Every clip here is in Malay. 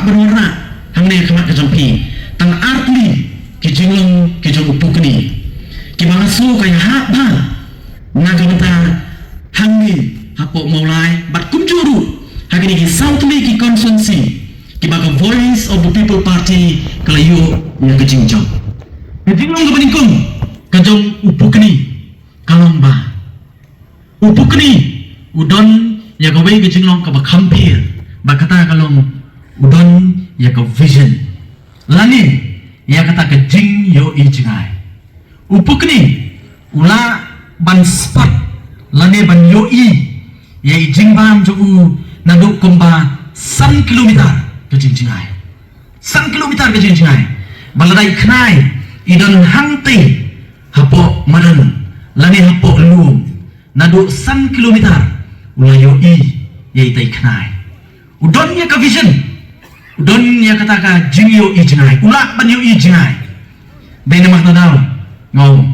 berwarna hangne kemat kejampi tang artli kijinglong kijong upukni kimangasu kaya haba nagamata hangne hapo maulai bat kumjuru hagini ki Southly ki constituency kibaga Voice of the People Party kalayo yang kejingjong kejinglong kepeningkong kejong upukni kalomba upukni udon ya gawe kejinglong ka bakampir bakata kalong udon ya ka vision lani ya kata kejing yo ijngai upukni ula ban spot lani ban yo i ya ijing bam jo u naduk komba 1 kilometer kejing jingai 1 kilometer kejing jingai baladai knai idon hangte hapo madan lani hapo lu naduk 1 kilometer ula yo i ya itai knai udon ya ka vision udon ya kata ka jing yo ijngai ula ban yo ijngai bene mahdadal ngau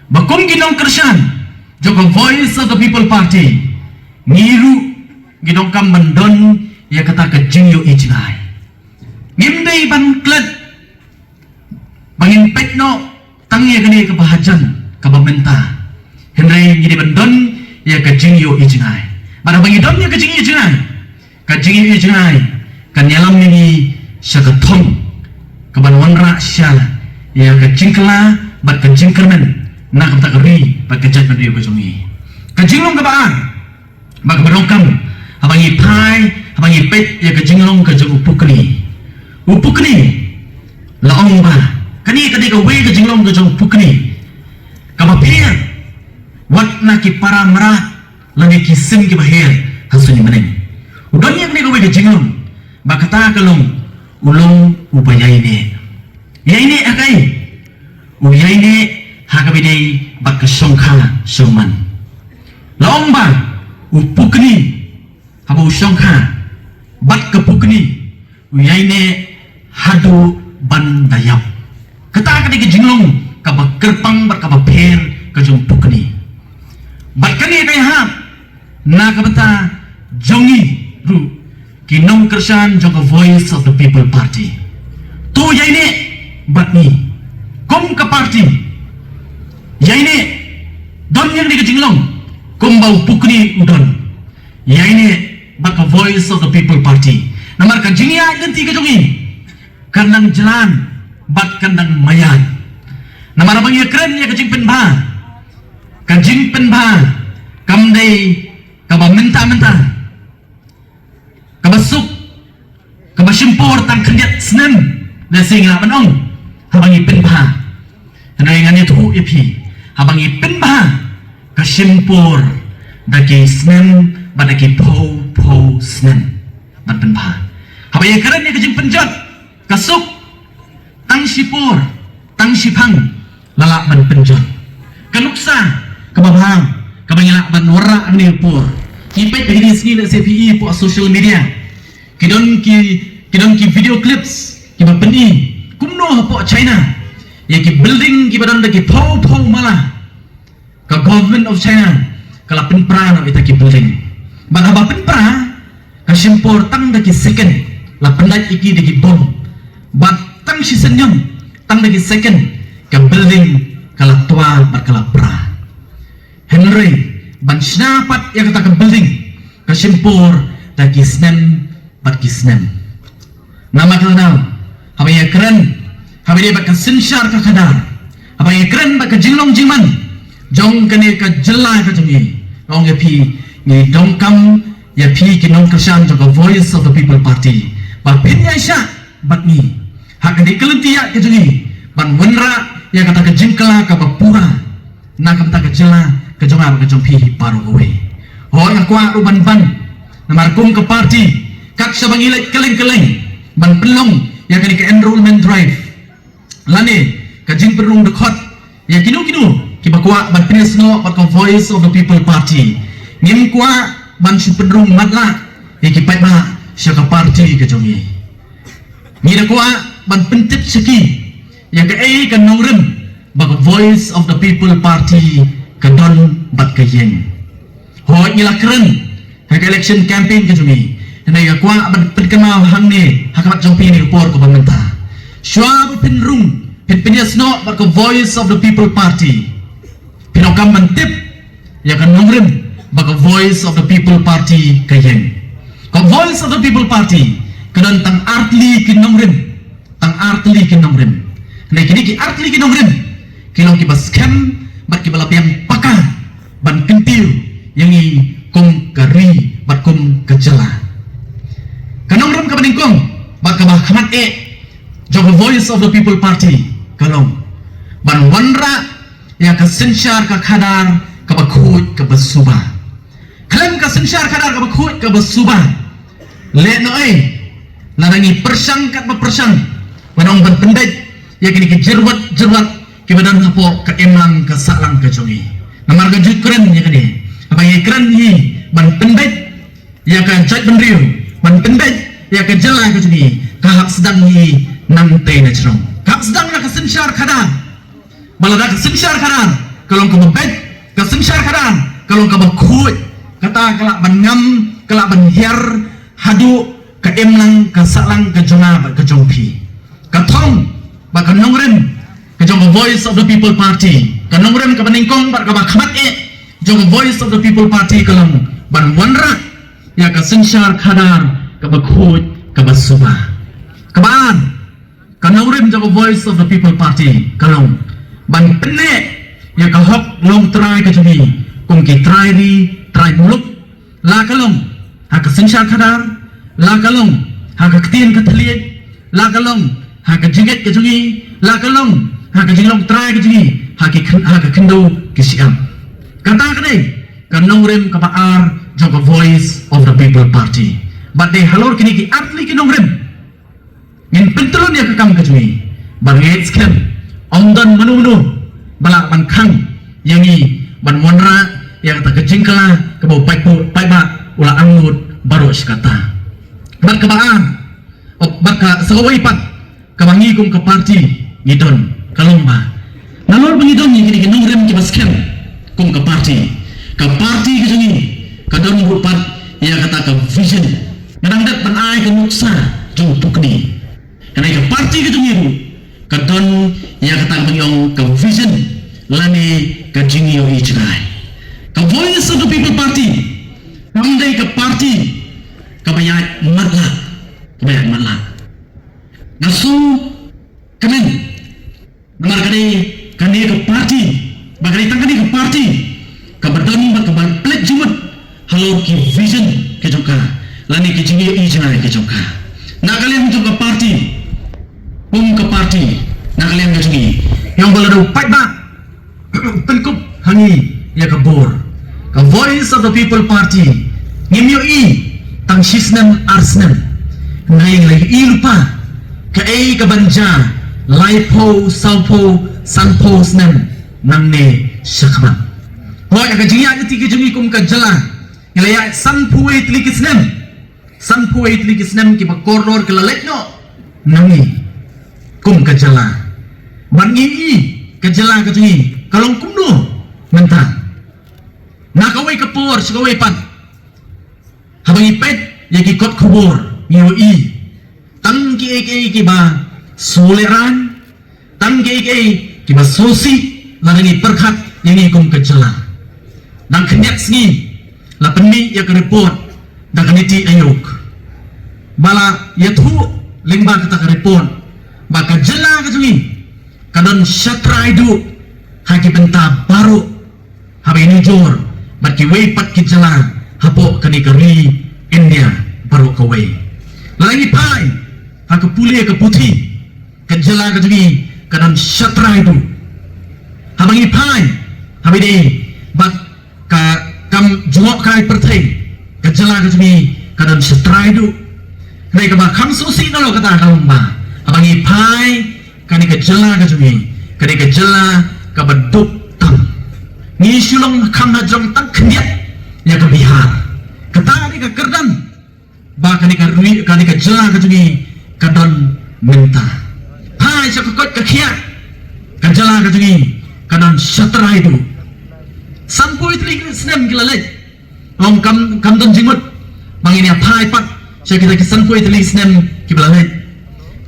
bakum ginong kersan joko Voice of the People Party niru ginong kam bandon ya kata ka jing yo ijngai ngimdei ban klet bangin petno tangye gani ka bahajan ka bamenta henry gidi bandon ya ka jing yo ijngai pada bangi don ya ka jing ijngai ka jing yo ijngai kan nyalam ni syakatong kabanwanra syala ya ka jingkla bat ka jingkermen na ka takri bat ka jat mandiri bajungi ka jinglong ka baan bak barokam abangi pai abangi pet ya ka jinglong ka jung upukni laong ba kani kadi ka we ka jinglong ka jung upukni ka bapir wat na ki para mara lani ki sim ki bahir hasuni meneng udon ya kani ka we ka jinglong bakata kalong ulong ubayaine yaine akai uyaine hagabidei bakasongkha soman lomba upukni habu songkha bat kapukni uyaine hadu bandayap kata kadi ke jinglong ka bakerpang bat ka bapher ka jong pukni bat kani kay hap na kabata jongi ru kinong kersan joko Voice of the People Party tu yaine batni kom ka party yaine don yang di kejinglong kom bau pukni udon yaine baka Voice of the People Party namar ka jingya ganti ka jongi kanang jalan bat kanang mayan namar bang ya keren ya kejing penba kajing penba kamdei ka menta kabasuk kabasimpor tang kendiat senem na singa manong habangi penba hanay tu ipi habangi penba kasimpor daki senem badaki po senem bat penba habangi keren ni kajing penjat kasuk tang sipor tang sipang lalak ban penjat kanuksa kababhang kabangila ban wara ang nilpor kipet begini sini na CPE po social media kidon ki video clips ki bapeni kumno po China ya ki building ki badon ki po malah ka government of China kala penpra no ita ki building bang ba penpra ka simpor tang da ki second la pendai iki ki bom bat tang si senyum tang da ki second ka building kala tua bat kala pra Henry ban sinapat ya kata ke building kasimpor dan kisnem bat kisnem nama kenal apa ya keren apa dia bak sensar ka kadar apa ya keren bak jinglong jiman jong kene ka jela ka jongi ong ya pi ni dongkam ya pi kinong kersan jong Voice of the People Party bat pin ya sya bat ni hak di kelentia ka jongi ban wenra ya kata ke jingkla ka bapura na kata ke jela kejongar kejong pi paru kowe hoi akwa uban ban namarkum ke party kak sabangilek keleng ban pelong ya kani ke enrollment drive lani kajing perung dekot ya kinu ki bakwa ban pinesno pat Voice of the People Party ngim kwa ban si penrung matla ya ki pai ba syaka party kejongi ngira kwa ban pentip seki ya ke kan nongrem bak Voice of the People Party kadon bat kayeng hoi ila keren hak election campaign ke jumi Ini ya kuah berkenal hang ni hakamat jompi ni upor ko pemerintah. Syua pinrung pinpinyas no berke Voice of the People Party. Pinokam mentip ya kan nongrim berke Voice of the People Party kayeng. Ko Voice of the People Party kedan tang artli kinongrim, tang artli kinongrim. Nah kini ki artli kinongrim. Kilong ki baskem bat ki balapian pakah ban kentiu yang i kum kari bat kum kejela. Kanongrim ka beningkong bat ka bahkamat Jogo Voice of the People Party kalong ban wanra ya ka sensyar ka khadar ka bakhut ka basuba kalem ka sensyar khadar ka bakhut ka basuba le no larangi persang kat bersang wanong ban pendek ya kini ke jerwat ke badan hapo ka emlang ka salang ka jongi namar ka jukren ya kini apa ye kren hi ban pendek ya ka jat benriu ban pendek ya ka jela ka jongi ka hak sedang hi nang te na chong kap sedang na kasensyar khadar balada kasensyar khadar kalong ka mabet kasensyar khadar kalong ka bakhut kata kalak ban ngam kalak ban hiar hadu ka emlang ka salang ka jonga ba ka jongpi ka thong ba ka nongren ka jong Voice of the People Party ka nongren ka baningkong ba ka ba khamat jong Voice of the People Party kalong ban wanra ya kasensyar khadar ka bakhut ka basuba kabaan kanaurim jago Voice of the People Party kalong ban penne ya ka hok long try ka jumi kum ki try muluk la kalong ha ka sensyar khadar la kalong ha ka ktien ka thliet la kalong ha ka jinget ka jumi la kalong ha ka jinglong try ka jumi ha ka khindo ki siam kata ka dei kanaurim ka baar jago Voice of the People Party but de halor kini ki atli kinongrim in pentron ya kakam kajui banget skem ondan menu balak ban khang yangi ban monra yang tak kejingkala ke bau paiba ula angut baru sekata bat kebaan bat ka sawai pat kabangi kum ke parti ngidon kalomba nalor bangidon ni kini nongrem ke baskem kum ke parti kejungi kadon bupat ya kata ke vision ngadang ban ai ke muksa jung tukni karena ke parti ke tungiru kadon ya kata mengyong ke vision lani ke jingi yo ichrai ke Voice of the People Party kamdai ke parti kabayat matla nasu kamen namar kani ke parti bagari tangkani ke parti kabadon bakaban plek jumut halor ki vision ke joka lani ke jingi yo ichrai ke joka nak kalian juga parti ke parti nak kalian kejungi yang balado pai ba penkup hangi ya kabur ke Voice of the People Party ngimyo tang sisnem arsnem ngai lagi lupa ke ke banja laipo saupo sanpo snem nang ne syakman hoy ka jingi ati kejungi kum ka jala ngelaya sanpu etlikisnem ki bakoror ke lalekno nangi kum kejala bangi kejala kejungi kalong kumno mentang nakawai kapur sekawai pan habangi pet yaki kot kubur ngiwi tang ki ba soleran tang ki ba sosi larangi perkhat yangi kum kejala nang kenyat sngi la penni ya ke report da kaniti ayuk bala yathu lingba kata ke report maka jela kejungi kadon syatraidu haki benta baru habi nujur baki weipat ki jela hapo kani kari India baru kawai lagi pai haki puli ke putih ke jela kejungi kadon syatraidu habangi pai habi di bak ka kam juok kai pertai ke jela kejungi kadon syatraidu nai ka ba kam susi nalo kata kalumba abangi pai kani kejela kejungi kani kejela kabaduk tam ni sulong kam hajong tak kendiat ya ke Bihar kata ni ke kerdan ba kani kejela kejungi kadon minta pai sakot ke khia kejela kejungi kadon syatra itu sampo itu snem kilalet om kam don jimut bangini pai pat so kita kisan po itulis nem kibalay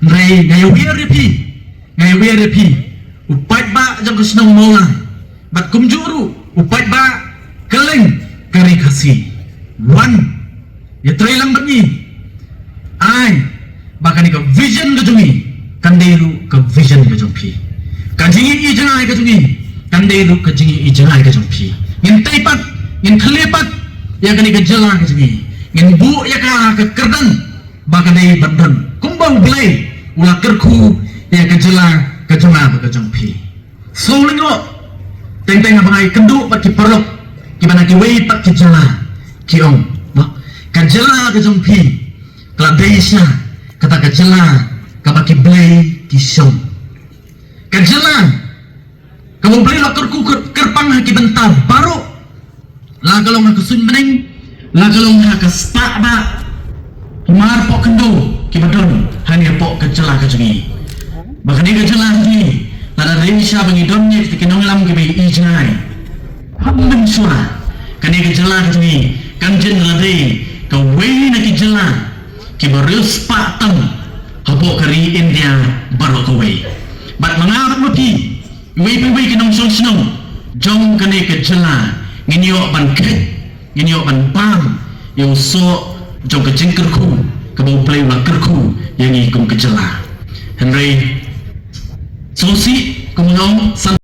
ray ngayawi repi upat ba jang kusnong mola bat kumjuru upat ba keleng kari kasi one ya try lang banyi ay baka ni ka vision ka jungi kanderu ka vision ka jungpi kanjingi i jangai ka jungi kanderu ka jingi i jangai ka jungpi ngin taipat ngin khalepat ya kani ka jala ka jungi ngin bu ya ka kerdan baka dai bandan kumbang belai ulah kerku ya ka jala ka jama ka jungpi so lingo teng abangai kendu pat ki perlok ki bana ki wei pat ki jala ki ong ka jala ka jungpi kala deisha kata ka jala ka baki belai ki song ka jala ka mo belai kerku kerpang ki bentar baru la kalong ka sun meneng la kalong ka spa ba humar pok kendo ki badon hanya pok ka jala ka jungi bakani ka jala ni tada deisha bangi domnya ki kinong lam ki bai ijnai hamben sura kani ka jala ka jungi kan jen la dei ka wei na ki jala ki barius patang habok kari India baru kawai bat mengarap mati wei kinong song jong kane ke jela nginyo ban kret nginyo ban pam yo so jong ke jengkerku ke bau play wa kerku yang ikung ke jela Henry sosi kumong